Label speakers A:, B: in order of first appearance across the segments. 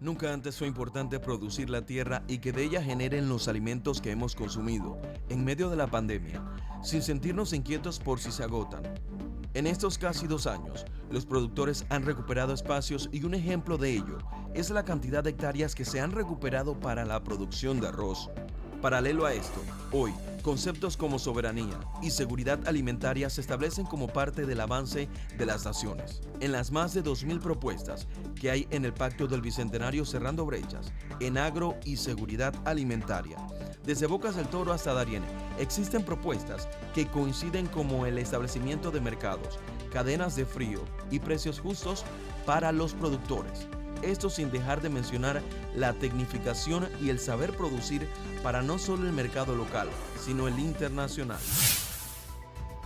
A: Nunca antes fue importante producir la tierra y que de ella generen los alimentos que hemos consumido, en medio de la pandemia, sin sentirnos inquietos por si se agotan. En estos casi 2 años, los productores han recuperado espacios y un ejemplo de ello es la cantidad de hectáreas que se han recuperado para la producción de arroz. Paralelo a esto, hoy, conceptos como soberanía y seguridad alimentaria se establecen como parte del avance de las naciones. En las más de 2.000 propuestas que hay en el Pacto del Bicentenario cerrando brechas en agro y seguridad alimentaria, desde Bocas del Toro hasta Darién, existen propuestas que coinciden como el establecimiento de mercados, cadenas de frío y precios justos para los productores. Esto sin dejar de mencionar la tecnificación y el saber producir para no solo el mercado local, sino el internacional.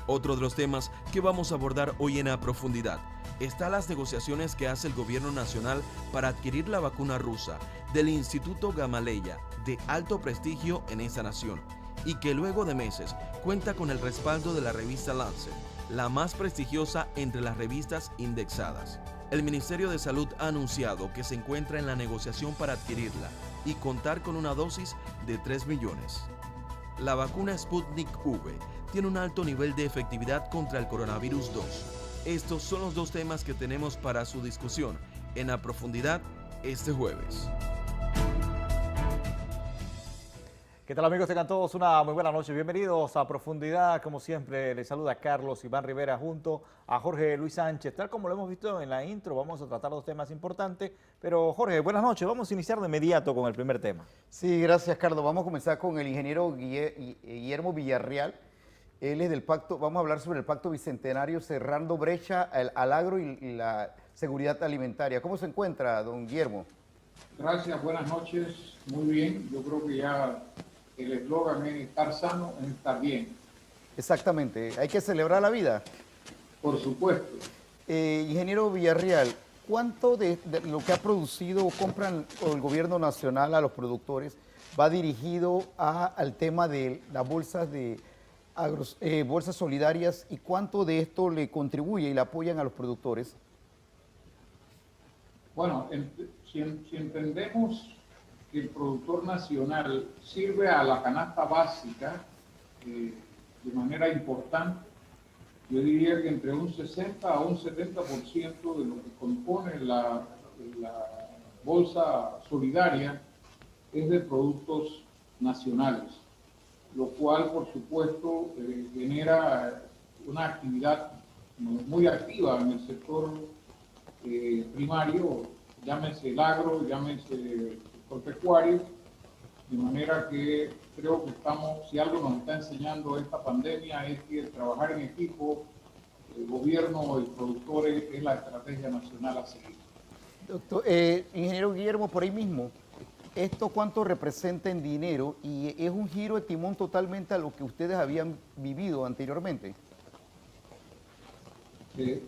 A: Otro de los temas que vamos a abordar hoy en A Profundidad está las negociaciones que hace el gobierno nacional para adquirir la vacuna rusa del Instituto Gamaleya, de alto prestigio en esa nación, y que luego de meses cuenta con el respaldo de la revista Lancet, la más prestigiosa entre las revistas indexadas. El Ministerio de Salud ha anunciado que se encuentra en la negociación para adquirirla y contar con una dosis de 3 millones. La vacuna Sputnik V tiene un alto nivel de efectividad contra el coronavirus 2. Estos son los dos temas que tenemos para su discusión en A Profundidad este jueves.
B: ¿Qué tal, amigos? Tengan todos una muy buena noche. Bienvenidos a Profundidad. Como siempre, les saluda Carlos Iván Rivera junto a Jorge Luis Sánchez. Tal como lo hemos visto en la intro, vamos a tratar dos temas importantes. Pero Jorge, buenas noches. Vamos a iniciar de inmediato con el primer tema.
C: Sí, gracias, Carlos. Vamos a comenzar con el ingeniero Guillermo Villarreal. Él es del pacto, vamos a hablar sobre el pacto bicentenario cerrando brecha al agro y la seguridad alimentaria. ¿Cómo se encuentra, don Guillermo?
D: Gracias, buenas noches. Muy bien. Yo creo que ya el eslogan es estar sano, es estar bien.
C: Exactamente. Hay que celebrar la vida.
D: Por supuesto.
C: Ingeniero Villarreal, ¿cuánto de lo que ha producido o compran el gobierno nacional a los productores va dirigido al tema de las bolsas de bolsas solidarias y cuánto de esto le contribuye y le apoyan a los productores?
D: Bueno, si entendemos que el productor nacional sirve a la canasta básica de manera importante, yo diría que entre un 60 a un 70% de lo que compone la bolsa solidaria es de productos nacionales, lo cual, por supuesto, genera una actividad muy activa en el sector primario, llámese el agro, llámese el sector pecuario, de manera que creo que si algo nos está enseñando esta pandemia es que trabajar en equipo, el gobierno y productores es la estrategia nacional a seguir.
C: Doctor, ingeniero Guillermo, por ahí mismo, ¿esto cuánto representa en dinero y es un giro de timón totalmente a lo que ustedes habían vivido anteriormente?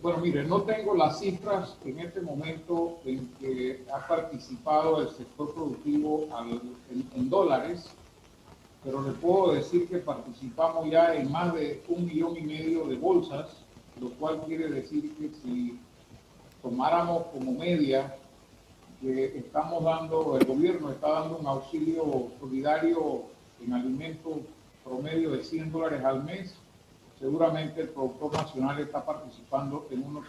D: Bueno, mire, no tengo las cifras en este momento en que ha participado el sector productivo en dólares, pero le puedo decir que participamos ya en más de 1,5 millones de bolsas, lo cual quiere decir que si tomáramos como media que estamos dando, el gobierno está dando un auxilio solidario en alimentos promedio de $100 al mes, seguramente el productor nacional está participando en unos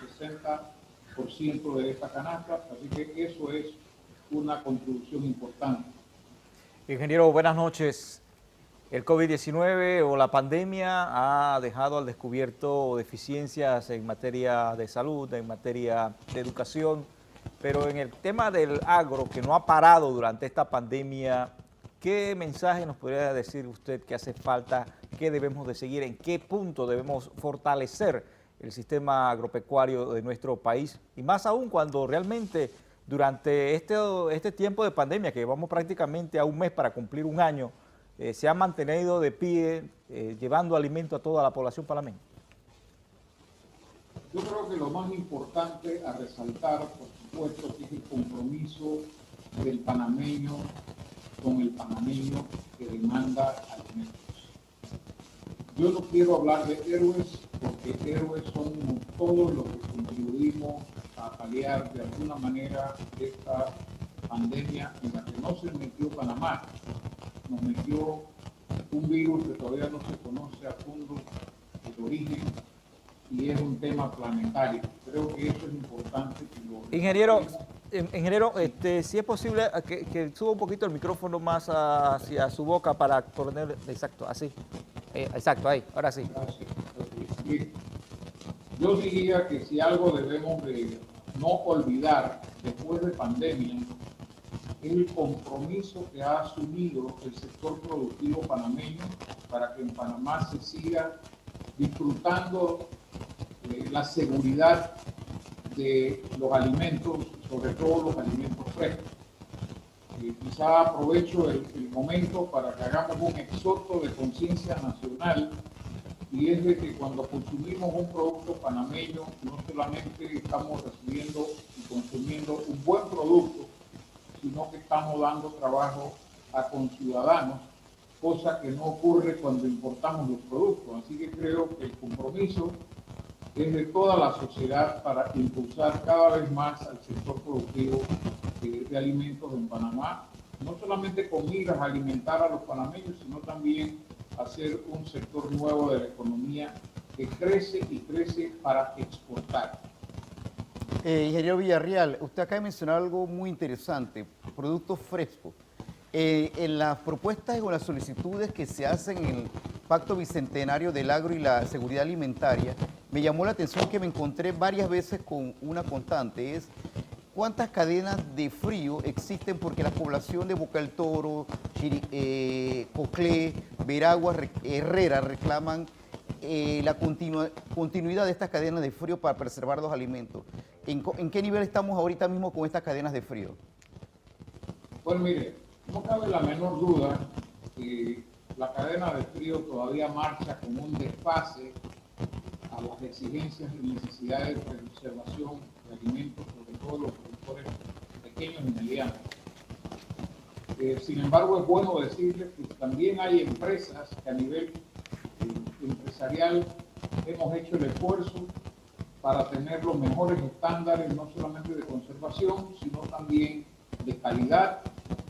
D: 60% de esta canasta, así que eso es una contribución importante.
B: Ingeniero, buenas noches. El COVID-19 o la pandemia ha dejado al descubierto deficiencias en materia de salud, en materia de educación, pero en el tema del agro, que no ha parado durante esta pandemia, ¿qué mensaje nos podría decir usted que hace falta, qué debemos de seguir, en qué punto debemos fortalecer el sistema agropecuario de nuestro país? Y más aún cuando realmente durante este tiempo de pandemia, que vamos prácticamente a un mes para cumplir un año, se ha mantenido de pie, llevando alimento a toda la población panameña.
D: Yo creo que lo más importante a resaltar, por supuesto, es el compromiso del panameño con el panameño que demanda alimentos. Yo no quiero hablar de héroes, porque héroes somos todos los que contribuimos a paliar de alguna manera esta pandemia en la que no se metió Panamá, nos metió un virus que todavía no se conoce a fondo el origen y es un tema planetario. Creo que eso es importante. Que
B: Ingeniero, si es posible que suba un poquito el micrófono más hacia su boca para poner, exacto, así. Exacto, ahí, ahora sí.
D: Gracias. Bien. Yo diría que si algo debemos de no olvidar después de pandemia es el compromiso que ha asumido el sector productivo panameño para que en Panamá se siga disfrutando la seguridad de los alimentos, sobre todo los alimentos frescos. Quizá aprovecho el momento para que hagamos un exhorto de conciencia nacional, y es de que cuando consumimos un producto panameño no solamente estamos recibiendo y consumiendo un buen producto, sino que estamos dando trabajo a conciudadanos, cosa que no ocurre cuando importamos los productos. Así que creo que el compromiso es de toda la sociedad para impulsar cada vez más al sector productivo de alimentos en Panamá, no solamente con miras a alimentar a los panameños, sino también hacer un sector nuevo de la economía que crece y crece para exportar.
C: Ingeniero Villarreal, usted acaba de mencionar algo muy interesante, productos frescos. En las propuestas o las solicitudes que se hacen en el Pacto Bicentenario del Agro y la Seguridad Alimentaria, me llamó la atención que me encontré varias veces con una constante, es cuántas cadenas de frío existen, porque la población de Boca del Toro, Coclé, Veragua, Herrera reclaman la continuidad de estas cadenas de frío para preservar los alimentos. ¿En qué nivel estamos ahorita mismo con estas cadenas de frío?
D: Pues mire, no cabe la menor duda que la cadena de frío todavía marcha con un desfase a las exigencias y necesidades de preservación de alimentos, sobre todo los productores pequeños y medianos. Sin embargo, es bueno decirles que también hay empresas que a nivel empresarial hemos hecho el esfuerzo para tener los mejores estándares, no solamente de conservación, sino también de calidad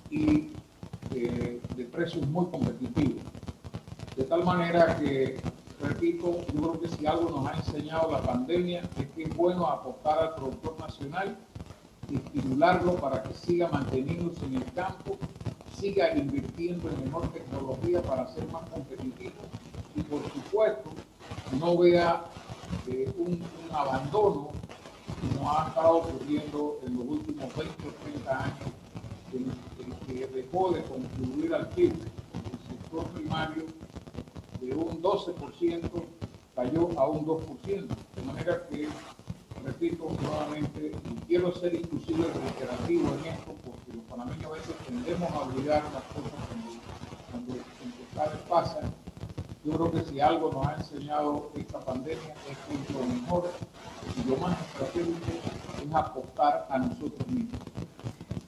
D: y de precios muy competitivos. De tal manera que, repito, yo creo que si algo nos ha enseñado la pandemia es que es bueno apostar al productor nacional y estimularlo para que siga manteniéndose en el campo, siga invirtiendo en mejor tecnología para ser más competitivo y, por supuesto, no vea un abandono como ha estado ocurriendo en los últimos 20 o 30 años, en que dejó de contribuir al PIB. El sector primario de un 12% cayó a un 2%. De manera que, repito nuevamente, y quiero ser inclusive reiterativo en esto, porque los panameños a veces tendemos a olvidar las cosas cuando tempestades pasan. Yo creo que si algo nos ha enseñado esta pandemia es que lo mejor y lo más estratégico es apostar a nosotros mismos.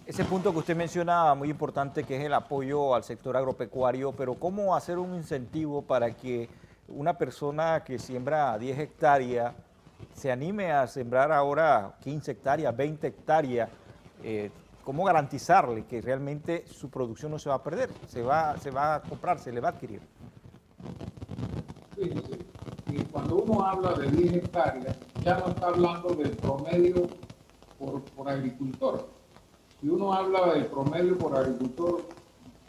B: Ese punto que usted menciona, muy importante, que es el apoyo al sector agropecuario, pero ¿cómo hacer un incentivo para que una persona que siembra 10 hectáreas se anime a sembrar ahora 15 hectáreas, 20 hectáreas? ¿Cómo garantizarle que realmente su producción no se va a perder, se va a comprar, se le va a adquirir?
D: Fíjense, y cuando uno habla de 10 hectáreas, ya no está hablando del promedio por agricultor. Si uno habla del promedio por agricultor,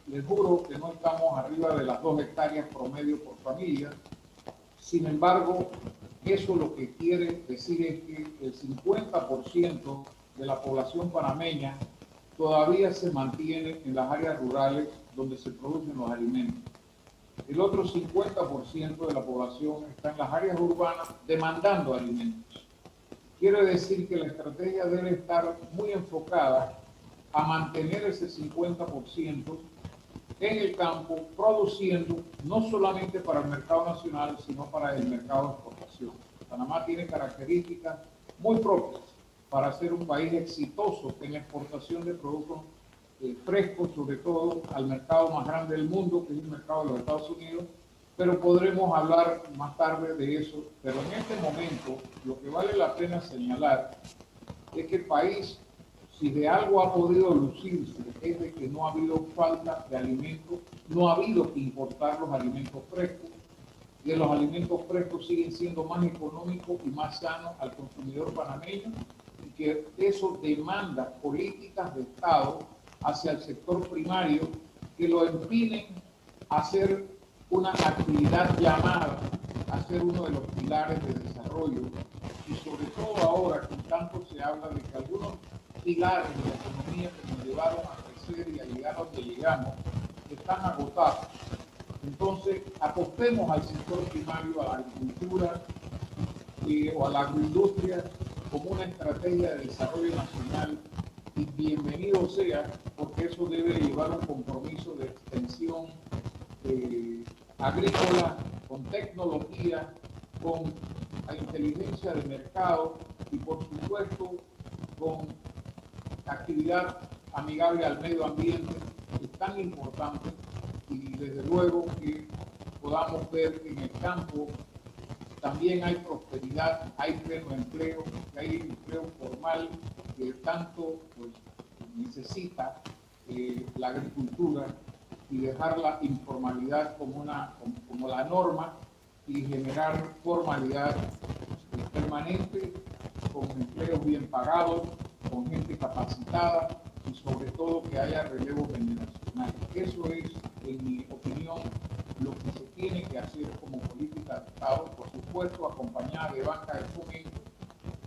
D: les juro que no estamos arriba de las 2 hectáreas promedio por familia. Sin embargo, eso lo que quiere decir es que el 50% de la población panameña todavía se mantiene en las áreas rurales donde se producen los alimentos. El otro 50% de la población está en las áreas urbanas demandando alimentos. Quiere decir que la estrategia debe estar muy enfocada a mantener ese 50% en el campo, produciendo no solamente para el mercado nacional, sino para el mercado de exportación. Panamá tiene características muy propias para ser un país exitoso en la exportación de productos frescos, sobre todo al mercado más grande del mundo, que es el mercado de los Estados Unidos, pero podremos hablar más tarde de eso. Pero en este momento, lo que vale la pena señalar es que el país si de algo ha podido lucirse es de que no ha habido falta de alimentos, no ha habido que importar los alimentos frescos, y los alimentos frescos siguen siendo más económicos y más sanos al consumidor panameño, y que eso demanda políticas de Estado hacia el sector primario que lo empinen a hacer una actividad llamada a ser uno de los pilares de desarrollo, y sobre todo ahora que tanto se habla de que algunos pilares de la economía que nos llevaron a crecer y a llegar a donde llegamos están agotados. Entonces, apostemos al sector primario, a la agricultura o a la agroindustria como una estrategia de desarrollo nacional, y bienvenido sea, porque eso debe llevar un compromiso de extensión agrícola, con tecnología, con la inteligencia de mercado y por supuesto con actividad amigable al medio ambiente, que es tan importante, y desde luego que podamos ver que en el campo también hay prosperidad, hay pleno empleo, que hay empleo formal que tanto pues, necesita la agricultura, y dejar la informalidad como la norma y generar formalidad permanente, con empleos bien pagados, con gente capacitada y sobre todo que haya relevo generacional. Eso es, en mi opinión, lo que se tiene que hacer como política de Estado, por supuesto acompañada de banca de fomento,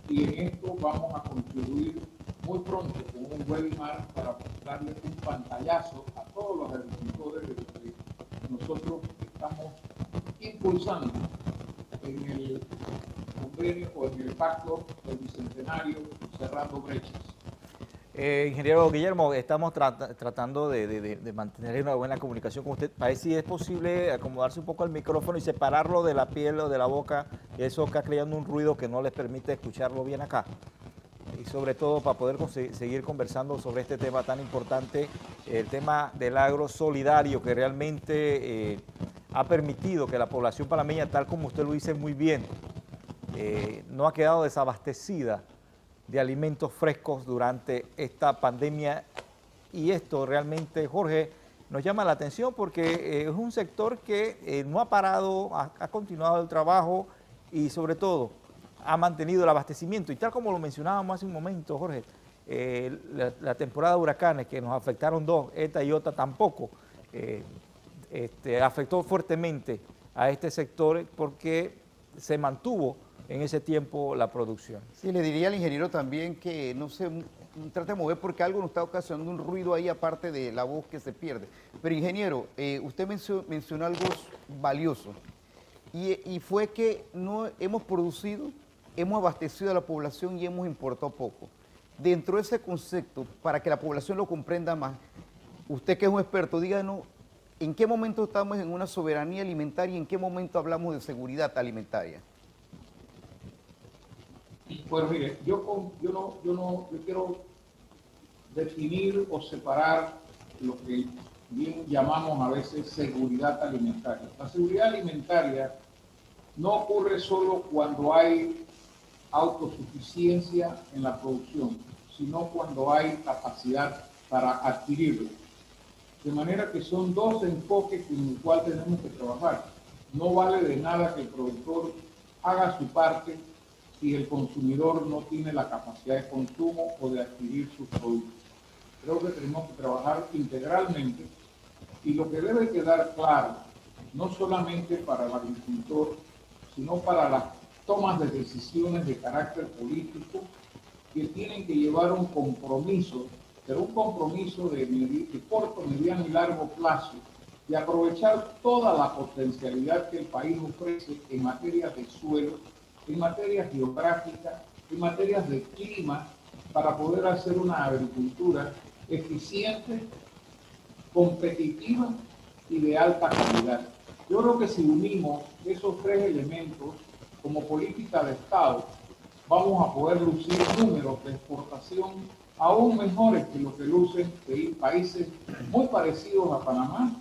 D: y en esto vamos a contribuir muy pronto con un webinar para darle un pantallazo a todos los agricultores de lo que nosotros estamos impulsando en el convenio o en el pacto del Bicentenario, cerrando brechas.
B: Ingeniero Guillermo, estamos tratando de mantener una buena comunicación con usted. Para ver si es posible acomodarse un poco el micrófono y separarlo de la piel o de la boca, eso está creando un ruido que no les permite escucharlo bien acá. Y sobre todo para poder seguir conversando sobre este tema tan importante, el tema del agro solidario, que realmente ha permitido que la población panameña, tal como usted lo dice muy bien, no ha quedado desabastecida de alimentos frescos durante esta pandemia. Y esto realmente, Jorge, nos llama la atención porque es un sector que no ha parado, ha continuado el trabajo y sobre todo ha mantenido el abastecimiento. Y tal como lo mencionábamos hace un momento, Jorge, la temporada de huracanes que nos afectaron dos, ETA y OTA, tampoco afectó fuertemente a este sector porque se mantuvo en ese tiempo la producción.
C: Sí, le diría al ingeniero también que no se trate de mover porque algo nos está ocasionando un ruido ahí aparte de la voz que se pierde. Pero ingeniero, usted mencionó algo valioso y fue que no hemos producido, hemos abastecido a la población y hemos importado poco. Dentro de ese concepto, para que la población lo comprenda más, usted que es un experto, díganos en qué momento estamos en una soberanía alimentaria y en qué momento hablamos de seguridad alimentaria.
D: Bueno, mire, yo quiero definir o separar lo que bien llamamos a veces seguridad alimentaria. La seguridad alimentaria no ocurre solo cuando hay autosuficiencia en la producción, sino cuando hay capacidad para adquirirlo. De manera que son dos enfoques en el cual tenemos que trabajar. No vale de nada que el productor haga su parte si el consumidor no tiene la capacidad de consumo o de adquirir sus productos. Creo que tenemos que trabajar integralmente, y lo que debe quedar claro, no solamente para el agricultor, sino para las tomas de decisiones de carácter político, que tienen que llevar un compromiso, pero un compromiso de corto, mediano y largo plazo, de aprovechar toda la potencialidad que el país ofrece en materia de suelo, en materias geográficas, en materias de clima, para poder hacer una agricultura eficiente, competitiva y de alta calidad. Yo creo que si unimos esos tres elementos como política de Estado, vamos a poder lucir números de exportación aún mejores que lo que lucen de países muy parecidos a Panamá,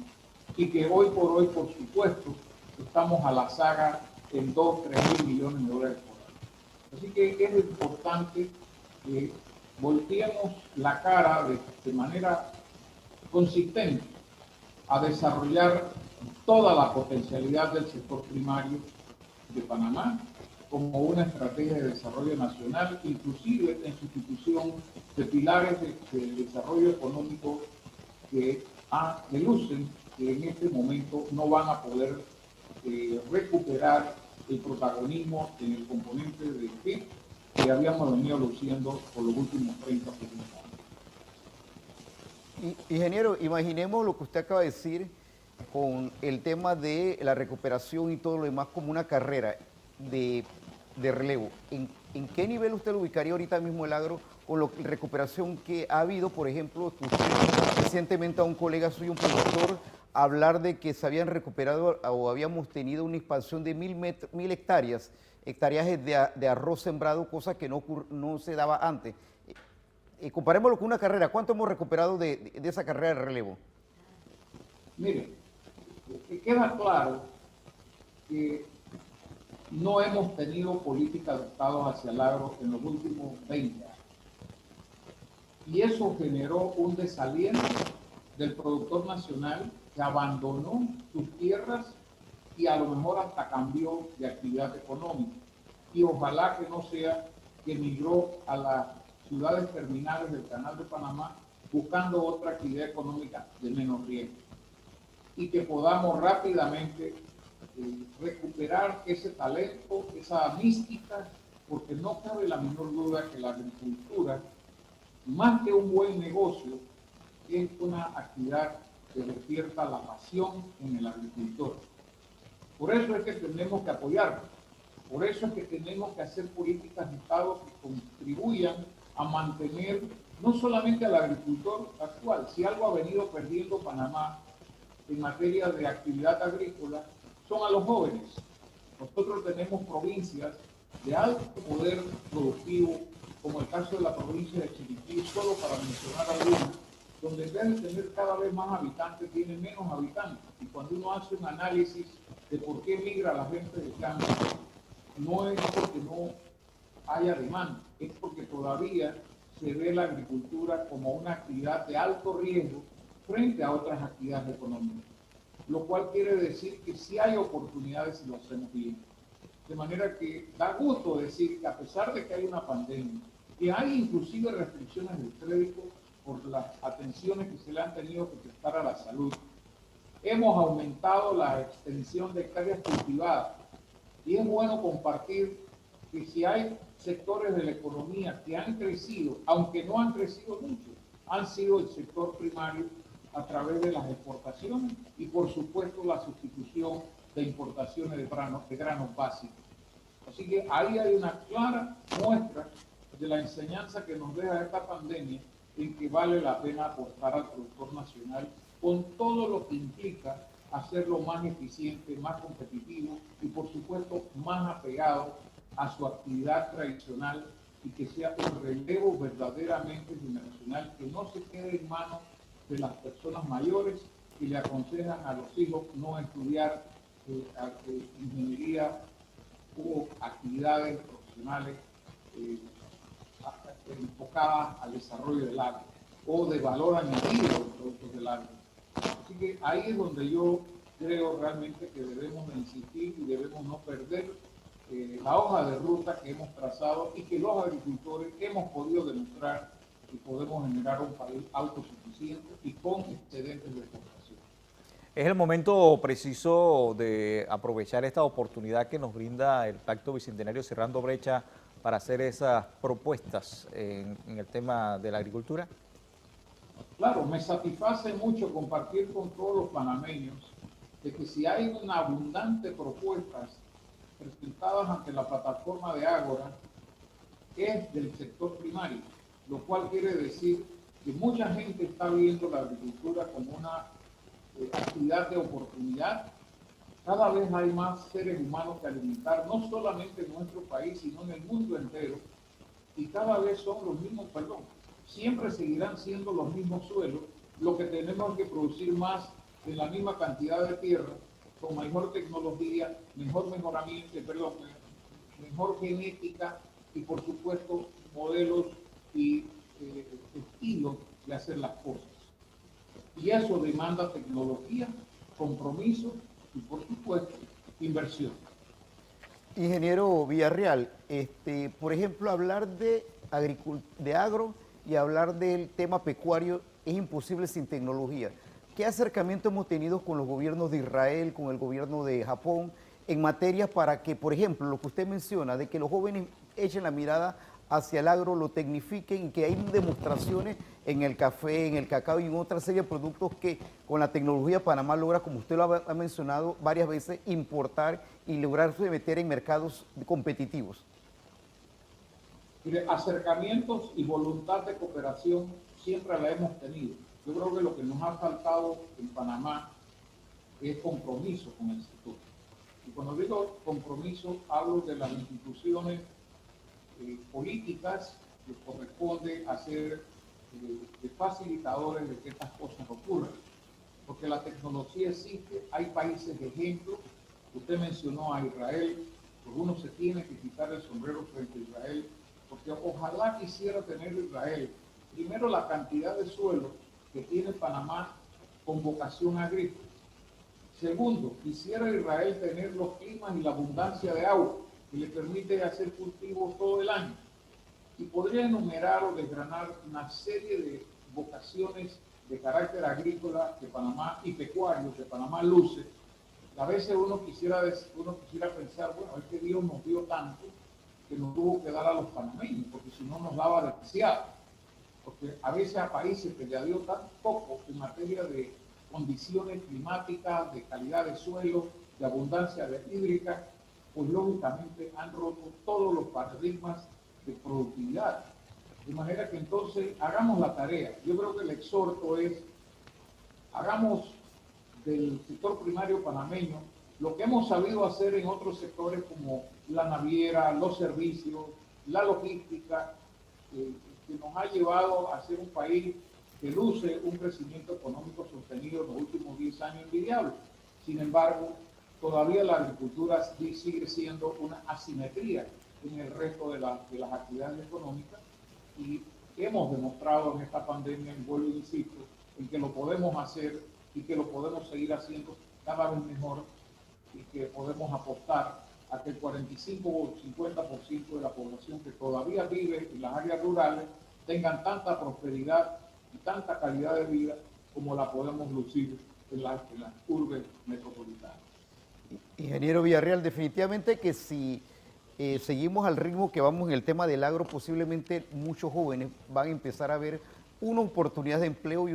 D: y que hoy por hoy, por supuesto, estamos a la saga en 2-3 mil millones de dólares por año. Así que es importante volteemos la cara de manera consistente a desarrollar toda la potencialidad del sector primario de Panamá como una estrategia de desarrollo nacional, inclusive en sustitución de pilares de desarrollo económico que lucen que en este momento no van a poder recuperar el protagonismo en el componente del PIB que habíamos venido luciendo por los últimos 30 años.
C: Ingeniero, imaginemos lo que usted acaba de decir con el tema de la recuperación y todo lo demás como una carrera de relevo. ¿En qué nivel usted lo ubicaría ahorita mismo el agro con la recuperación que ha habido? Por ejemplo, escuché recientemente a un colega suyo, un productor, hablar de que se habían recuperado o habíamos tenido una expansión de 1000 hectáreas de arroz sembrado, cosa que no se daba antes. Comparémoslo con una carrera. ¿Cuánto hemos recuperado de esa carrera de relevo?
D: Mire, queda claro que no hemos tenido políticas de Estado hacia el agro en los últimos 20 años. Y eso generó un desaliento del productor nacional que abandonó sus tierras y a lo mejor hasta cambió de actividad económica. Y ojalá que no sea que migró a las ciudades terminales del Canal de Panamá buscando otra actividad económica de menos riesgo. Y que podamos rápidamente recuperar ese talento, esa mística, porque no cabe la menor duda que la agricultura, más que un buen negocio, es una actividad que despierta la pasión en el agricultor. Por eso es que tenemos que apoyarlo, por eso es que tenemos que hacer políticas de Estado que contribuyan a mantener no solamente al agricultor actual. Si algo ha venido perdiendo Panamá en materia de actividad agrícola, son a los jóvenes. Nosotros tenemos provincias de alto poder productivo, como el caso de la provincia de Chiriquí, solo para mencionar algunas, donde en vez de tener cada vez más habitantes, tiene menos habitantes. Y cuando uno hace un análisis de por qué migra la gente del campo, no es porque no haya demanda, es porque todavía se ve la agricultura como una actividad de alto riesgo frente a otras actividades económicas, lo cual quiere decir que sí hay oportunidades si lo hacemos bien. De manera que da gusto decir que a pesar de que hay una pandemia, que hay inclusive restricciones del crédito por las atenciones que se le han tenido que prestar a la salud, hemos aumentado la extensión de hectáreas cultivadas. Y es bueno compartir que si hay sectores de la economía que han crecido, aunque no han crecido mucho, han sido el sector primario a través de las exportaciones y por supuesto la sustitución de importaciones de granos básicos. Así que ahí hay una clara muestra de la enseñanza que nos deja esta pandemia en que vale la pena apostar al productor nacional con todo lo que implica hacerlo más eficiente, más competitivo y por supuesto más apegado a su actividad tradicional y que sea un relevo verdaderamente generacional que no se quede en manos de las personas mayores que le aconsejan a los hijos no estudiar ingeniería o actividades profesionales enfocadas al desarrollo del agro o de valor añadido de los productos del agro. Así que ahí es donde yo creo realmente que debemos de insistir y debemos no perder la hoja de ruta que hemos trazado y que los agricultores hemos podido demostrar que podemos generar un país autosuficiente y con excedentes de exportación.
B: Es el momento preciso de aprovechar esta oportunidad que nos brinda el Pacto Bicentenario Cerrando Brecha para hacer esas propuestas en el tema de la agricultura.
D: Claro, me satisface mucho compartir con todos los panameños de que si hay una abundante propuestas presentadas ante la plataforma de Ágora, es del sector primario, lo cual quiere decir que mucha gente está viendo la agricultura como una actividad de oportunidad. Cada vez hay más seres humanos que alimentar, no solamente en nuestro país, sino en el mundo entero, y cada vez son los mismos, siempre seguirán siendo los mismos suelos, lo que tenemos que producir más en la misma cantidad de tierra, con mejor tecnología, mejor genética y por supuesto modelos y Y eso demanda tecnología, compromiso y, por supuesto, inversión.
C: Ingeniero Villarreal, por ejemplo, hablar de agro y hablar del tema pecuario es imposible sin tecnología. ¿Qué acercamiento hemos tenido con los gobiernos de Israel, con el gobierno de Japón, en materia para que, por ejemplo, lo que usted menciona, de que los jóvenes echen la mirada hacia el agro, lo tecnifiquen y que hay demostraciones en el café, en el cacao y en otra serie de productos que con la tecnología Panamá logra, como usted lo ha mencionado varias veces, importar y lograrse meter en mercados competitivos?
D: Mire, acercamientos y voluntad de cooperación siempre la hemos tenido. Yo creo que lo que nos ha faltado en Panamá es compromiso con el sector. Y cuando digo compromiso, hablo de las instituciones políticas que corresponde hacer de facilitadores de que estas cosas ocurran. Porque la tecnología existe, hay países de ejemplo. Usted mencionó a Israel, pues uno se tiene que quitar el sombrero frente a Israel, porque ojalá quisiera tener Israel, primero, la cantidad de suelo que tiene Panamá con vocación agrícola. Segundo, quisiera Israel tener los climas y la abundancia de agua que le permite hacer cultivos todo el año. Y podría enumerar o desgranar una serie de vocaciones de carácter agrícola de Panamá y pecuario que Panamá luce. A veces uno quisiera pensar, bueno, es que Dios nos dio tanto que nos tuvo que dar a los panameños, porque si no nos daba demasiado. Porque a veces a países que le dio tan poco en materia de condiciones climáticas, de calidad de suelo, de abundancia de hídrica, pues lógicamente han roto todos los paradigmas de productividad. De manera que entonces hagamos la tarea. Yo creo que el exhorto es, hagamos del sector primario panameño lo que hemos sabido hacer en otros sectores como la naviera, los servicios, la logística, que nos ha llevado a ser un país que luce un crecimiento económico sostenido en los últimos 10 años envidiable. Sin embargo, todavía la agricultura sigue siendo una asimetría en el resto de las actividades económicas y hemos demostrado en esta pandemia, y vuelvo e insisto, en que lo podemos hacer y que lo podemos seguir haciendo cada vez mejor y que podemos apostar a que el 45 o 50% de la población que todavía vive en las áreas rurales tengan tanta prosperidad y tanta calidad de vida como la podemos lucir en las urbes metropolitanas.
C: Ingeniero Villarreal, definitivamente que si seguimos al ritmo que vamos en el tema del agro, posiblemente muchos jóvenes van a empezar a ver una oportunidad de empleo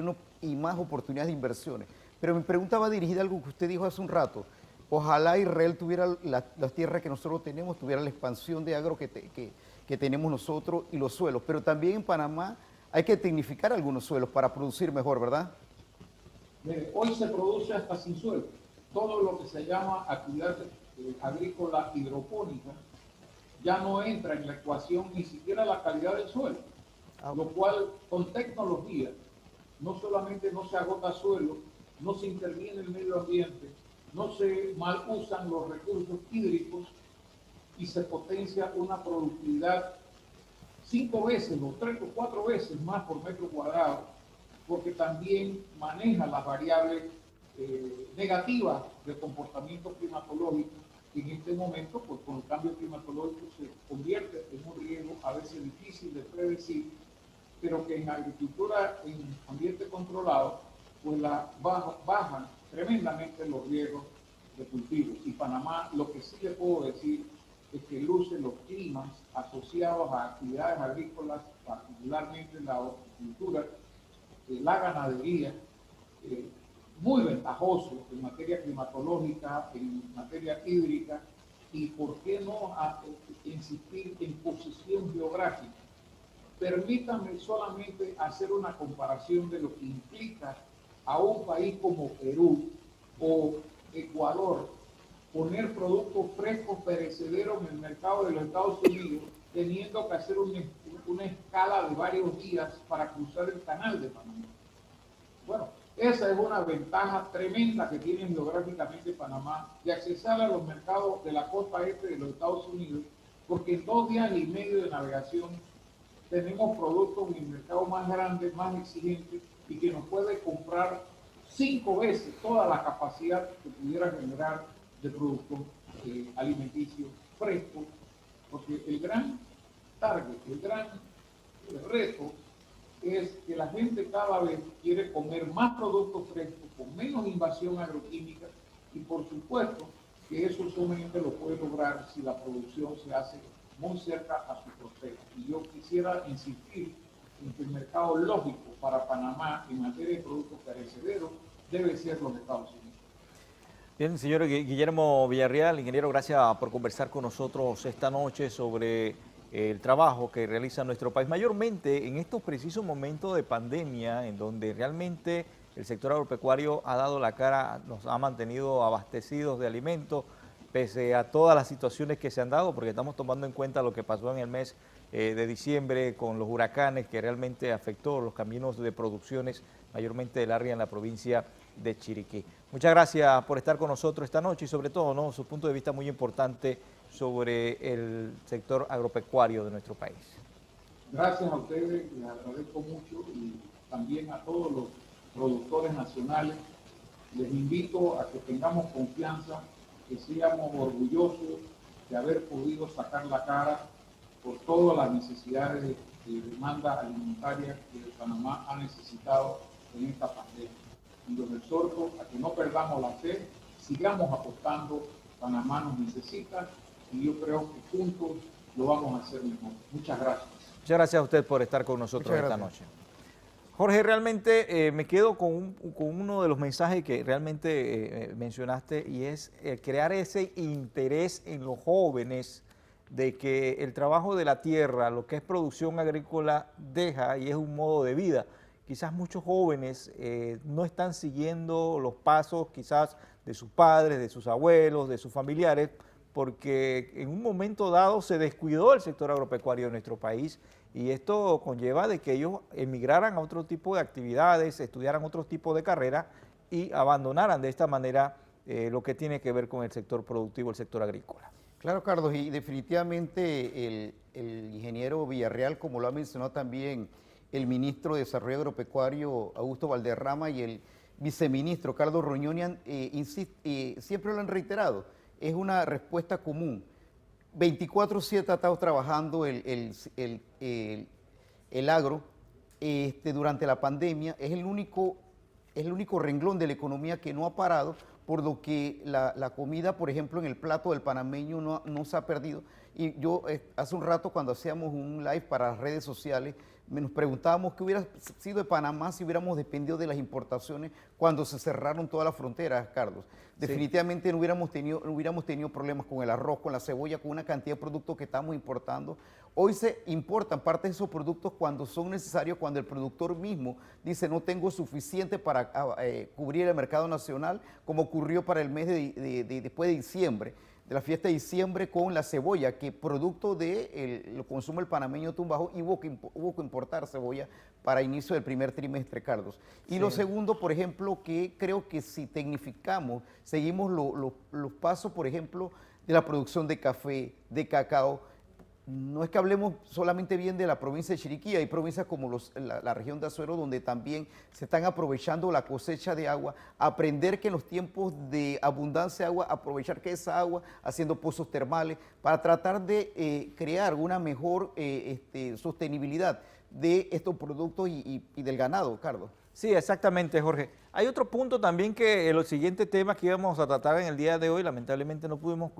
C: y más oportunidades de inversiones. Pero mi pregunta va dirigida a algo que usted dijo hace un rato. Ojalá Israel tuviera las tierras que nosotros tenemos, tuviera la expansión de agro que tenemos nosotros y los suelos. Pero también en Panamá hay que tecnificar algunos suelos para producir mejor, ¿verdad?
D: Mire, hoy se produce hasta sin suelo. Todo lo que se llama actividad agrícola hidropónica ya no entra en la ecuación ni siquiera la calidad del suelo, lo cual con tecnología no solamente no se agota suelo, no se interviene el medio ambiente, no se mal usan los recursos hídricos y se potencia una productividad 5 veces o 3 o 4 veces más por metro cuadrado, porque también maneja las variables negativas del comportamiento climatológico, que en este momento, pues con el cambio climatológico se convierte en un riesgo a veces difícil de predecir, pero que en agricultura, en ambiente controlado, pues bajan tremendamente los riesgos de cultivo. Y Panamá, lo que sí le puedo decir es que luce los climas asociados a actividades agrícolas, particularmente la horticultura, la ganadería, muy ventajoso en materia climatológica, en materia hídrica, y por qué no insistir en posición geográfica. Permítanme solamente hacer una comparación de lo que implica a un país como Perú o Ecuador poner productos frescos perecederos en el mercado de los Estados Unidos, teniendo que hacer una escala de varios días para cruzar el canal de Panamá. Bueno, esa es una ventaja tremenda que tiene geográficamente Panamá de accesar a los mercados de la costa este de los Estados Unidos, porque en 2 días y medio de navegación tenemos productos en el mercado más grande, más exigente y que nos puede comprar 5 veces toda la capacidad que pudiera generar de productos alimenticios frescos, porque el gran target, el gran reto es que la gente cada vez quiere comer más productos frescos, con menos invasión agroquímica, y por supuesto que eso solamente lo puede lograr si la producción se hace muy cerca a su frontera. Y yo quisiera insistir en que el mercado lógico para Panamá en materia de productos perecederos debe ser los Estados Unidos.
B: Bien, señor Guillermo Villarreal, ingeniero, gracias por conversar con nosotros esta noche sobre el trabajo que realiza nuestro país, mayormente en estos precisos momentos de pandemia, en donde realmente el sector agropecuario ha dado la cara, nos ha mantenido abastecidos de alimentos, pese a todas las situaciones que se han dado, porque estamos tomando en cuenta lo que pasó en el mes de diciembre con los huracanes, que realmente afectó los caminos de producciones, mayormente del área en la provincia de Chiriquí. Muchas gracias por estar con nosotros esta noche y sobre todo, ¿no?, su punto de vista muy importante sobre el sector agropecuario de nuestro país.
D: Gracias a ustedes, les agradezco mucho, y también a todos los productores nacionales. Les invito a que tengamos confianza, que seamos orgullosos de haber podido sacar la cara por todas las necesidades de demanda alimentaria que Panamá ha necesitado en esta pandemia. Y los exhorto a que no perdamos la fe, sigamos apostando. Panamá nos necesita y yo creo que juntos lo vamos a hacer mejor. Muchas gracias.
B: Muchas gracias a usted por estar con nosotros esta noche. Jorge, realmente me quedo con uno de los mensajes que realmente mencionaste, y es crear ese interés en los jóvenes de que el trabajo de la tierra, lo que es producción agrícola, deja y es un modo de vida. Quizás muchos jóvenes no están siguiendo los pasos quizás de sus padres, de sus abuelos, de sus familiares, porque en un momento dado se descuidó el sector agropecuario de nuestro país, y esto conlleva de que ellos emigraran a otro tipo de actividades, estudiaran otro tipo de carreras y abandonaran de esta manera lo que tiene que ver con el sector productivo, el sector agrícola.
C: Claro, Carlos, y definitivamente el ingeniero Villarreal, como lo ha mencionado también el ministro de Desarrollo Agropecuario, Augusto Valderrama, y el viceministro, Carlos Roñonian, siempre lo han reiterado, es una respuesta común. 24/7 ha estado trabajando el agro durante la pandemia, es el único renglón de la economía que no ha parado, por lo que la comida, por ejemplo, en el plato del panameño no se ha perdido. Y yo hace un rato, cuando hacíamos un live para las redes sociales, nos preguntábamos qué hubiera sido de Panamá si hubiéramos dependido de las importaciones cuando se cerraron todas las fronteras, Carlos. Definitivamente no hubiéramos tenido problemas con el arroz, con la cebolla, con una cantidad de productos que estamos importando. Hoy se importan parte de esos productos cuando son necesarios, cuando el productor mismo dice no tengo suficiente para cubrir el mercado nacional, como ocurrió para el mes después de diciembre, de la fiesta de diciembre, con la cebolla, que producto del consumo del panameño tumbajo, hubo que importar cebolla para inicio del primer trimestre, Carlos. Y lo segundo, por ejemplo, que creo que si tecnificamos, seguimos los pasos, por ejemplo, de la producción de café, de cacao. No es que hablemos solamente bien de la provincia de Chiriquí, hay provincias como la región de Azuero donde también se están aprovechando la cosecha de agua, aprender que en los tiempos de abundancia de agua, aprovechar que esa agua haciendo pozos termales para tratar de crear una mejor sostenibilidad de estos productos y del ganado, Carlos.
B: Sí, exactamente, Jorge. Hay otro punto también que el siguiente tema que íbamos a tratar en el día de hoy, lamentablemente no pudimos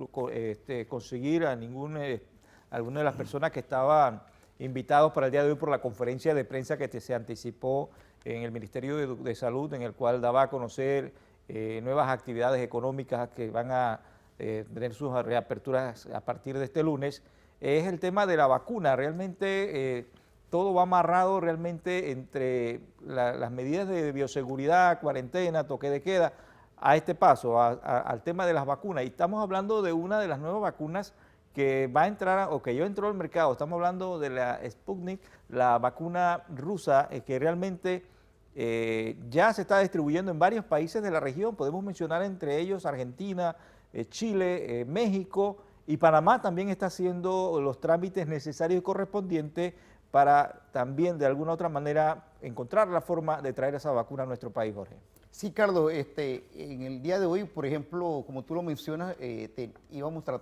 B: conseguir a alguna de las personas que estaban invitados para el día de hoy por la conferencia de prensa que se anticipó en el Ministerio de Salud, en el cual daba a conocer nuevas actividades económicas que van a tener sus reaperturas a partir de este lunes, es el tema de la vacuna. Realmente todo va amarrado realmente entre las medidas de bioseguridad, cuarentena, toque de queda, a este paso, al tema de las vacunas. Y estamos hablando de una de las nuevas vacunas que va a entrar, o que ya entró al mercado. Estamos hablando de la Sputnik, la vacuna rusa, que realmente ya se está distribuyendo en varios países de la región. Podemos mencionar entre ellos Argentina, Chile, México, y Panamá también está haciendo los trámites necesarios y correspondientes para también de alguna otra manera encontrar la forma de traer esa vacuna a nuestro país, Jorge.
C: Sí, Carlos, en el día de hoy, por ejemplo, como tú lo mencionas, íbamos a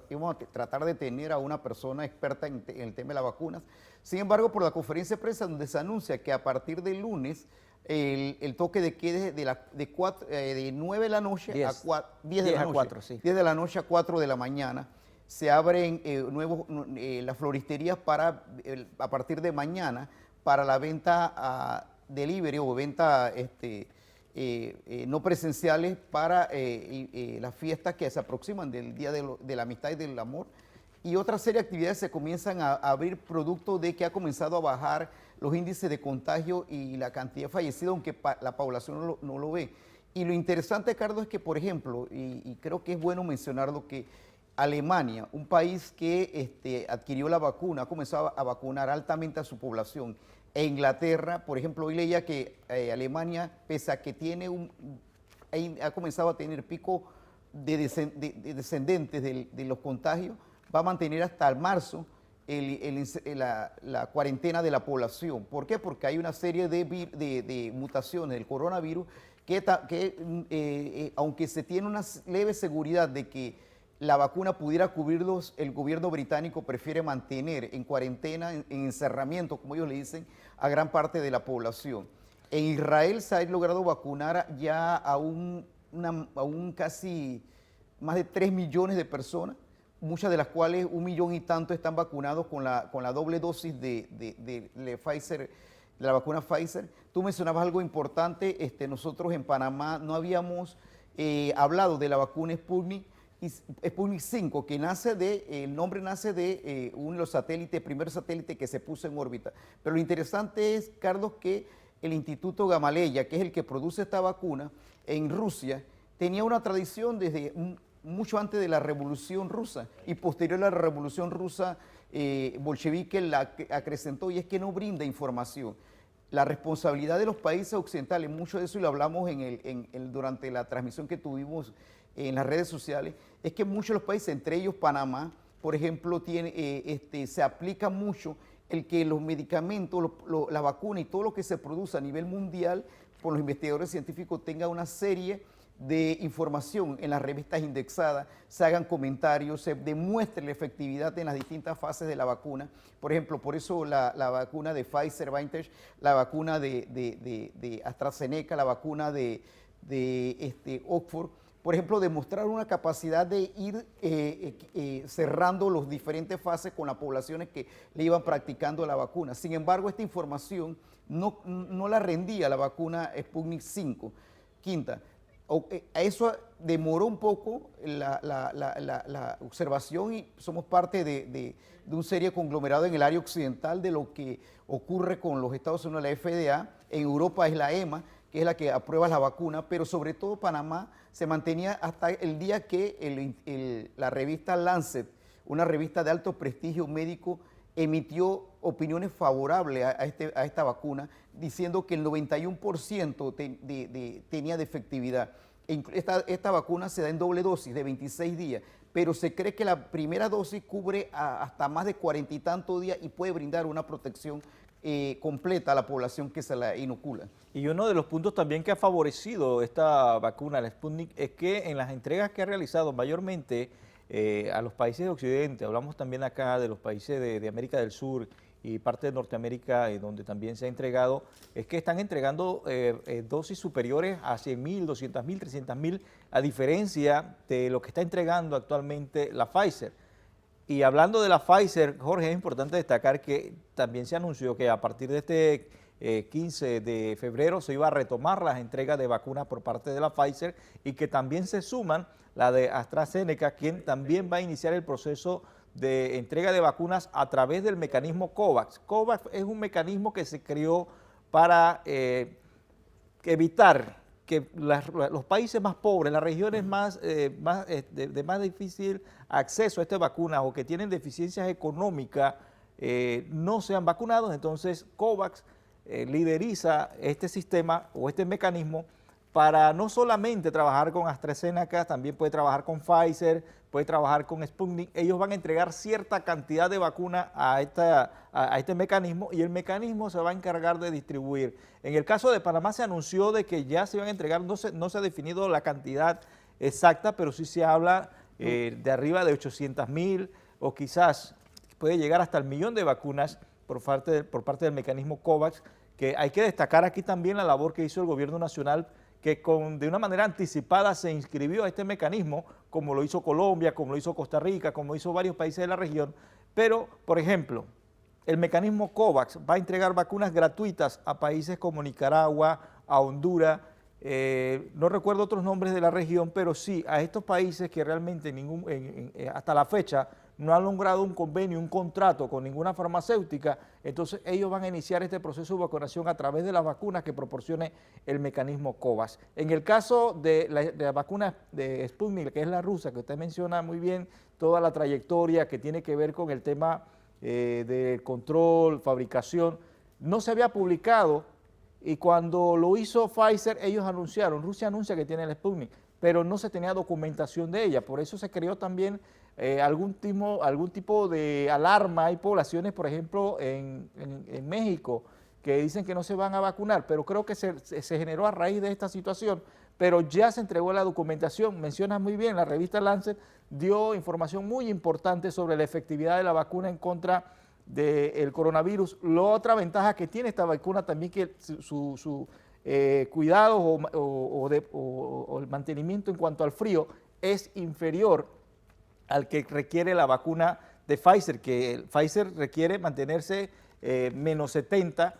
C: tratar de tener a una persona experta en el tema de las vacunas. Sin embargo, por la conferencia de prensa donde se anuncia que a partir del lunes el toque de queda de 9 de la noche
B: 10.
C: a 10 de la
B: 10 a
C: noche,
B: 4, sí.
C: 10 de la noche a 4 de la mañana. Se abren las floristerías a partir de mañana para la venta delivery o venta no presenciales para las fiestas que se aproximan del Día de la Amistad y del Amor. Y otra serie de actividades se comienzan a abrir producto de que ha comenzado a bajar los índices de contagio y la cantidad de fallecidos, aunque la población no lo ve. Y lo interesante, Carlos, es que, por ejemplo, y creo que es bueno mencionarlo, que Alemania, un país que adquirió la vacuna, ha comenzado a vacunar altamente a su población. E Inglaterra, por ejemplo, hoy leía que Alemania, pese a que ha comenzado a tener pico de descendentes de los contagios, va a mantener hasta el marzo la cuarentena de la población. ¿Por qué? Porque hay una serie de mutaciones del coronavirus que aunque se tiene una leve seguridad de que la vacuna pudiera cubrirlos, el gobierno británico prefiere mantener en cuarentena, en encerramiento, como ellos le dicen, a gran parte de la población. En Israel se ha logrado vacunar ya a un casi más de 3 millones de personas, muchas de las cuales 1 millón y tanto están vacunados con la doble dosis de Pfizer, de la vacuna Pfizer. Tú mencionabas algo importante, nosotros en Panamá no habíamos hablado de la vacuna Sputnik 5, que el nombre nace de uno de los satélites, primer satélite que se puso en órbita. Pero lo interesante es, Carlos, que el Instituto Gamaleya, que es el que produce esta vacuna, en Rusia, tenía una tradición desde mucho antes de la Revolución Rusa y posterior a la Revolución Rusa bolchevique la acrecentó, y es que no brinda información. La responsabilidad de los países occidentales, mucho de eso y lo hablamos durante la transmisión que tuvimos en las redes sociales, es que muchos de los países, entre ellos Panamá, por ejemplo, se aplica mucho el que los medicamentos, la vacuna y todo lo que se produce a nivel mundial por los investigadores científicos tenga una serie de información en las revistas indexadas, se hagan comentarios, se demuestre la efectividad en las distintas fases de la vacuna. Por ejemplo, por eso la vacuna de Pfizer-BioNTech, la vacuna de AstraZeneca, la vacuna de Oxford, por ejemplo, demostrar una capacidad de ir cerrando las diferentes fases con las poblaciones que le iban practicando la vacuna. Sin embargo, esta información no la rendía la vacuna Sputnik 5, quinta. Eso demoró un poco la observación y somos parte de un serio conglomerado en el área occidental de lo que ocurre con los Estados Unidos, la FDA. En Europa es la EMA, que es la que aprueba la vacuna, pero sobre todo Panamá se mantenía hasta el día que la revista Lancet, una revista de alto prestigio médico, emitió opiniones favorables a esta vacuna, diciendo que el 91% tenía de efectividad. Esta vacuna se da en doble dosis de 26 días, pero se cree que la primera dosis cubre hasta más de 40 y tantos días y puede brindar una protección completa a la población que se la inocula.
B: Y uno de los puntos también que ha favorecido esta vacuna, la Sputnik, es que en las entregas que ha realizado mayormente a los países de Occidente, hablamos también acá de los países de América del Sur y parte de Norteamérica, donde también se ha entregado, es que están entregando dosis superiores a 100.000, 200.000, 300.000, a diferencia de lo que está entregando actualmente la Pfizer. Y hablando de la Pfizer, Jorge, es importante destacar que también se anunció que a partir de este 15 de febrero se iba a retomar las entregas de vacunas por parte de la Pfizer y que también se suman la de AstraZeneca, quien también va a iniciar el proceso de entrega de vacunas a través del mecanismo COVAX. COVAX es un mecanismo que se creó para evitar que los países más pobres, las regiones de más difícil acceso a estas vacunas o que tienen deficiencias económicas no sean vacunados. Entonces COVAX lideriza este sistema o este mecanismo para no solamente trabajar con AstraZeneca, también puede trabajar con Pfizer, puede trabajar con Sputnik. Ellos van a entregar cierta cantidad de vacuna a este mecanismo y el mecanismo se va a encargar de distribuir. En el caso de Panamá se anunció de que ya se van a entregar, no se ha definido la cantidad exacta, pero sí se habla de arriba de 800,000 o quizás puede llegar hasta el 1.000.000 de vacunas por parte del mecanismo COVAX, que hay que destacar aquí también la labor que hizo el gobierno nacional, que de una manera anticipada se inscribió a este mecanismo, como lo hizo Colombia, como lo hizo Costa Rica, como hizo varios países de la región. Pero, por ejemplo, el mecanismo COVAX va a entregar vacunas gratuitas a países como Nicaragua, a Honduras, no recuerdo otros nombres de la región, pero sí a estos países que realmente hasta la fecha no han logrado un convenio, un contrato con ninguna farmacéutica, entonces ellos van a iniciar este proceso de vacunación a través de las vacunas que proporcione el mecanismo COVAX. En el caso de la vacuna de Sputnik, que es la rusa, que usted menciona muy bien toda la trayectoria que tiene que ver con el tema del control, fabricación, no se había publicado y cuando lo hizo Pfizer, ellos anunciaron, Rusia anuncia que tiene el Sputnik, pero no se tenía documentación de ella, por eso se creó también algún tipo de alarma. Hay poblaciones, por ejemplo, en México, que dicen que no se van a vacunar, pero creo que se generó a raíz de esta situación, pero ya se entregó la documentación. Mencionas muy bien, la revista Lancet dio información muy importante sobre la efectividad de la vacuna en contra del coronavirus. La otra ventaja que tiene esta vacuna también que su cuidado o el mantenimiento en cuanto al frío es inferior al que requiere la vacuna de Pfizer, que el Pfizer requiere mantenerse menos 70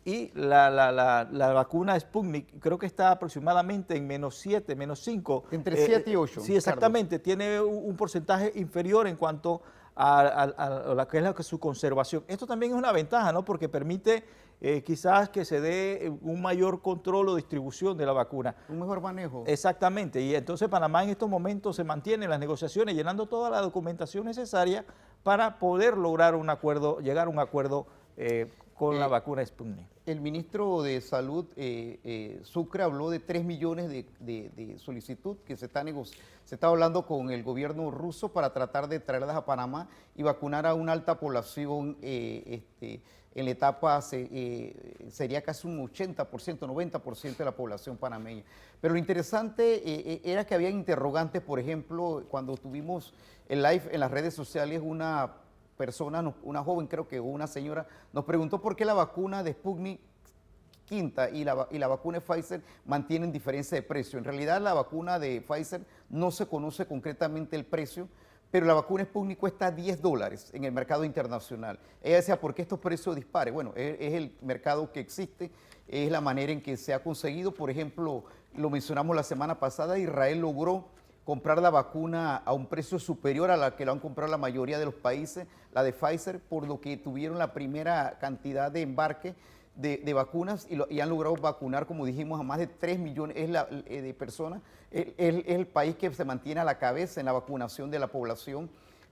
B: y la vacuna Sputnik creo que está aproximadamente en menos 7, menos 5.
C: Entre 7 y 8.
B: Sí, exactamente, Carlos. Tiene un porcentaje inferior en cuanto a la que es su conservación. Esto también es una ventaja, ¿no? Porque permite quizás que se dé un mayor control o distribución de la vacuna.
C: Un mejor manejo.
B: Exactamente, y entonces Panamá en estos momentos se mantiene en las negociaciones llenando toda la documentación necesaria para poder lograr un acuerdo, llegar a un acuerdo con la vacuna Sputnik.
C: El ministro de Salud, Sucre, habló de 3 millones de solicitud que se está hablando con el gobierno ruso para tratar de traerlas a Panamá y vacunar a una alta población. En la etapa sería casi un 80%, 90% de la población panameña. Pero lo interesante era que había interrogantes, por ejemplo, cuando tuvimos el live en las redes sociales, una persona, una joven creo que una señora, nos preguntó por qué la vacuna de Sputnik quinta y la vacuna de Pfizer mantienen diferencia de precio. En realidad la vacuna de Pfizer no se conoce concretamente el precio, pero la vacuna Sputnik cuesta $10 en el mercado internacional. Ella decía, ¿por qué estos precios dispares? Bueno, es el mercado que existe, es la manera en que se ha conseguido. Por ejemplo, lo mencionamos la semana pasada, Israel logró comprar la vacuna a un precio superior a la que lo han comprado la mayoría de los países, la de Pfizer, por lo que tuvieron la primera cantidad de embarque de vacunas y han logrado vacunar, como dijimos, a más de 3 millones de personas. Es el país que se mantiene a la cabeza en la vacunación de la población,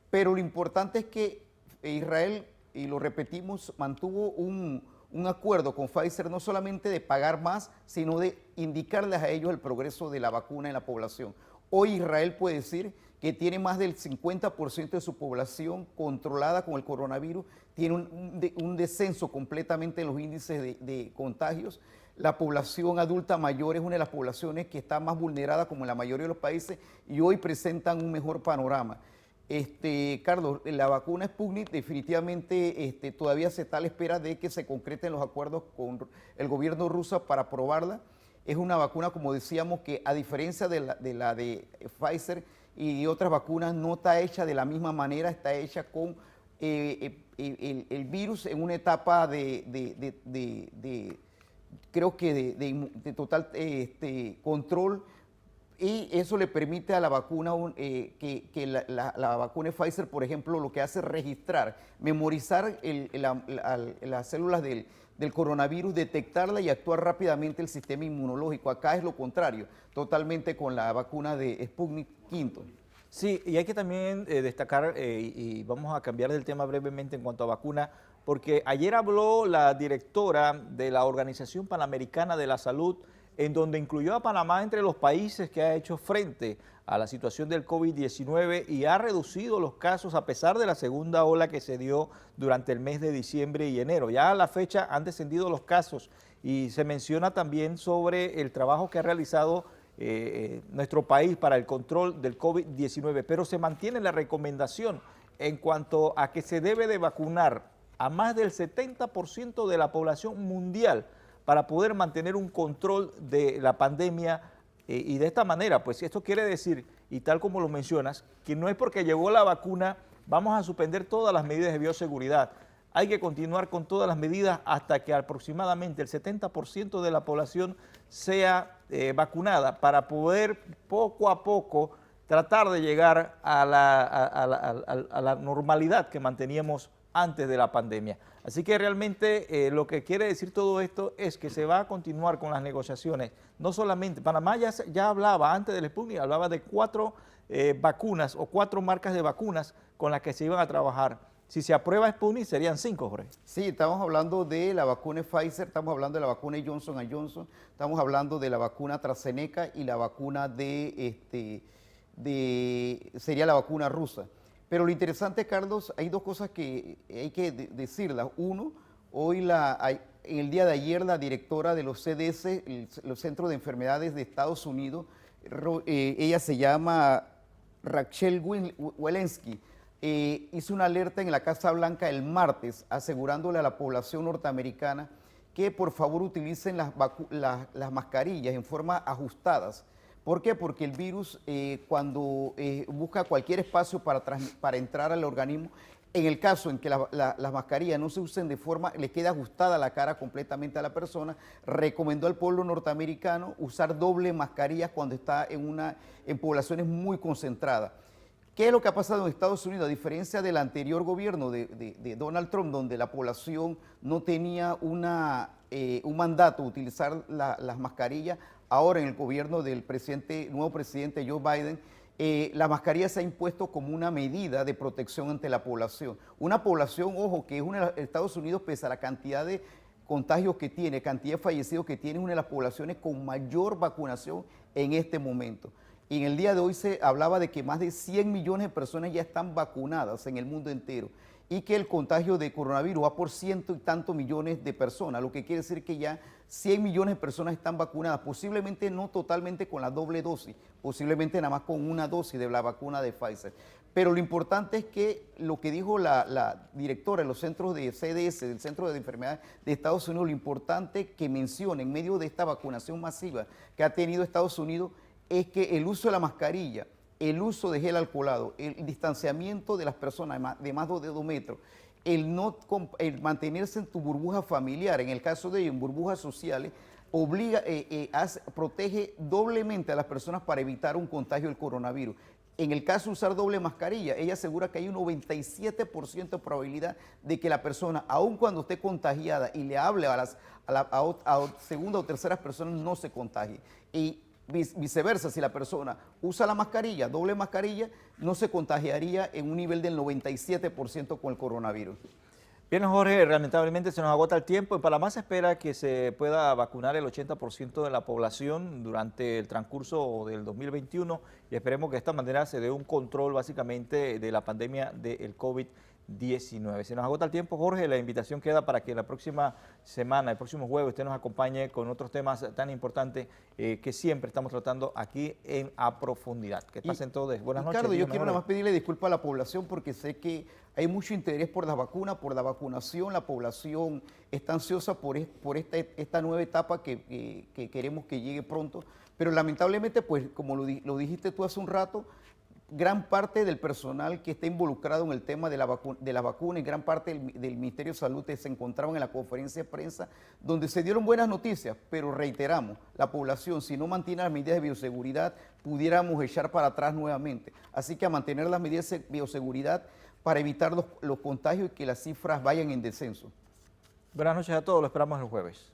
C: pero lo importante es que Israel, y lo repetimos, mantuvo un acuerdo con Pfizer no solamente de pagar más, sino de indicarles a ellos el progreso de la vacuna en la población. Hoy Israel puede decir que tiene más del 50% de su población controlada con el coronavirus, tiene un descenso completamente en los índices de contagios. La población adulta mayor es una de las poblaciones que está más vulnerada como en la mayoría de los países y hoy presentan un mejor panorama. Carlos, la vacuna Sputnik definitivamente todavía se está a la espera de que se concreten los acuerdos con el gobierno ruso para aprobarla. Es una vacuna, como decíamos, que a diferencia de la de Pfizer y otras vacunas, no está hecha de la misma manera, está hecha con el virus en una etapa creo que de total control, y eso le permite a la vacuna, que la vacuna de Pfizer, por ejemplo, lo que hace es registrar, memorizar las células del coronavirus, detectarla y actuar rápidamente el sistema inmunológico. Acá es lo contrario, totalmente con la vacuna de Sputnik V.
B: Sí, y hay que también destacar, y vamos a cambiar del tema brevemente en cuanto a vacuna, porque ayer habló la directora de la Organización Panamericana de la Salud, en donde incluyó a Panamá entre los países que ha hecho frente a la situación del COVID-19 y ha reducido los casos a pesar de la segunda ola que se dio durante el mes de diciembre y enero. Ya a la fecha han descendido los casos y se menciona también sobre el trabajo que ha realizado nuestro país para el control del COVID-19, pero se mantiene la recomendación en cuanto a que se debe de vacunar a más del 70% de la población mundial para poder mantener un control de la pandemia y de esta manera, pues esto quiere decir, y tal como lo mencionas, que no es porque llegó la vacuna, vamos a suspender todas las medidas de bioseguridad. Hay que continuar con todas las medidas hasta que aproximadamente el 70% de la población sea vacunada para poder poco a poco tratar de llegar a la normalidad que manteníamos antes de la pandemia. Así que realmente lo que quiere decir todo esto es que se va a continuar con las negociaciones. No solamente, Panamá ya hablaba antes del Sputnik, hablaba de 4 vacunas o 4 marcas de vacunas con las que se iban a trabajar. Si se aprueba Sputnik serían 5, Jorge.
C: Sí, estamos hablando de la vacuna Pfizer, estamos hablando de la vacuna Johnson & Johnson, estamos hablando de la vacuna AstraZeneca y la vacuna sería la vacuna rusa. Pero lo interesante, Carlos, hay 2 cosas que hay que decirlas. Uno, hoy en el día de ayer la directora de los CDC, los Centros de Enfermedades de Estados Unidos, ella se llama Rachel Walensky, hizo una alerta en la Casa Blanca el martes asegurándole a la población norteamericana que por favor utilicen las mascarillas en forma ajustadas. ¿Por qué? Porque el virus cuando busca cualquier espacio para entrar al organismo, en el caso en que las mascarillas no se usen de forma, le queda ajustada la cara completamente a la persona, recomendó al pueblo norteamericano usar doble mascarilla cuando está en poblaciones muy concentradas. ¿Qué es lo que ha pasado en Estados Unidos? A diferencia del anterior gobierno de Donald Trump, donde la población no tenía un mandato de utilizar las mascarillas, ahora en el gobierno del nuevo presidente Joe Biden, la mascarilla se ha impuesto como una medida de protección ante la población. Una población, ojo, que es Estados Unidos, pese a la cantidad de contagios que tiene, cantidad de fallecidos que tiene, es una de las poblaciones con mayor vacunación en este momento. Y en el día de hoy se hablaba de que más de 100 millones de personas ya están vacunadas en el mundo entero y que el contagio de coronavirus va por 100 y tantos millones de personas, lo que quiere decir que ya 100 millones de personas están vacunadas, posiblemente no totalmente con la doble dosis, posiblemente nada más con una dosis de la vacuna de Pfizer. Pero lo importante es que lo que dijo la directora de los centros de CDS, del Centro de Enfermedades de Estados Unidos, lo importante que menciona en medio de esta vacunación masiva que ha tenido Estados Unidos es que el uso de la mascarilla, el uso de gel alcoholado, el distanciamiento de las personas de más de 2 metros, el mantenerse en tu burbuja familiar, en el caso de ellos, en burbujas sociales, protege doblemente a las personas para evitar un contagio del coronavirus. En el caso de usar doble mascarilla, ella asegura que hay un 97% de probabilidad de que la persona, aun cuando esté contagiada y le hable a segunda o terceras personas, no se contagie. Y viceversa, si la persona usa la mascarilla, doble mascarilla, no se contagiaría en un nivel del 97% con el coronavirus.
B: Bien, Jorge, lamentablemente se nos agota el tiempo. En Panamá se espera que se pueda vacunar el 80% de la población durante el transcurso del 2021 y esperemos que de esta manera se dé un control básicamente de la pandemia del COVID-19. Se nos agota el tiempo, Jorge, la invitación queda para que la próxima semana, el próximo jueves, usted nos acompañe con otros temas tan importantes que siempre estamos tratando aquí en A Profundidad. Que pasen todos. Buenas noches.
C: Ricardo, yo quiero nada más pedirle disculpas a la población porque sé que hay mucho interés por las vacunas, por la vacunación. La población está ansiosa por esta nueva etapa que queremos que llegue pronto. Pero lamentablemente, pues como lo dijiste tú hace un rato, gran parte del personal que está involucrado en el tema de la vacuna y gran parte del Ministerio de Salud se encontraban en la conferencia de prensa donde se dieron buenas noticias, pero reiteramos, la población si no mantiene las medidas de bioseguridad pudiéramos echar para atrás nuevamente. Así que a mantener las medidas de bioseguridad para evitar los contagios y que las cifras vayan en descenso.
B: Buenas noches a todos, lo esperamos el jueves.